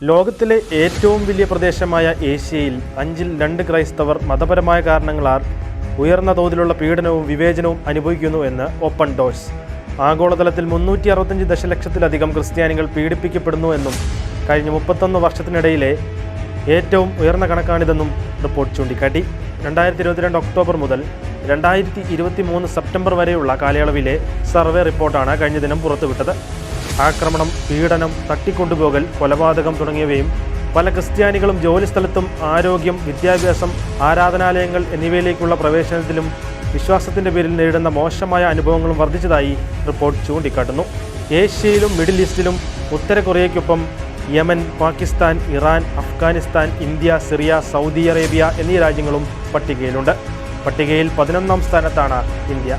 ലോകത്തിലെ ഏറ്റവും വലിയ പ്രദേശമായ ഏഷ്യയിൽ 5ൽ 2 ക്രൈസ്തവർ മതപരമായ കാരണങ്ങളാൽ ഉയർന്ന തോതിലുള്ള പീഡനവും വിവേചനവും അനുഭവിക്കുന്നു എന്ന് ഓപ്പൺ ഡോഴ്സ്. ആഗോളതലത്തിൽ 365 ദശലക്ഷത്തിലധികം ക്രിസ്ത്യാനികൾ പീഡിപ്പിക്കപ്പെടുന്നു എന്നും കഴിഞ്ഞ 31 വർഷത്തിനിടയിലെ ഏറ്റവും ഉയർന്ന കണക്കാണിതെന്നും റിപ്പോർട്ട് ചൂണ്ടിക്കാട്ടി. 2022 ഒക്ടോബർ മുതൽ 2023 സെപ്റ്റംബർ വരെയുള്ള കാലയളവിലെ സർവേ റിപ്പോർട്ടാണ് കഴിഞ്ഞ ദിനം പുറത്തുവിട്ടത്. ആക്രമണം, പീഡനം, തട്ടിക്കൊണ്ടുപോകൽ, കൊലപാതകം തുടങ്ങിയവയും പല ക്രിസ്ത്യാനികളും ജോലിസ്ഥലത്തും ആരോഗ്യം, വിദ്യാഭ്യാസം, ആരാധനാലയങ്ങൾ എന്നിവയിലേക്കുള്ള പ്രവേശനത്തിലും വിശ്വാസത്തിൻ്റെ പേരിൽ നേരിടുന്ന മോശമായ അനുഭവങ്ങളും വർദ്ധിച്ചതായി റിപ്പോർട്ട് ചൂണ്ടിക്കാട്ടുന്നു. ഏഷ്യയിലും മിഡിൽ ഈസ്റ്റിലും ഉത്തര കൊറിയയ്ക്കൊപ്പം Yemen, Pakistan, Iran, Afghanistan, India, Syria, Saudi Arabia എന്നീ രാജ്യങ്ങളും പട്ടികയിലുണ്ട്. പട്ടികയിൽ 11ാം സ്ഥാനത്താണ് ഇന്ത്യ.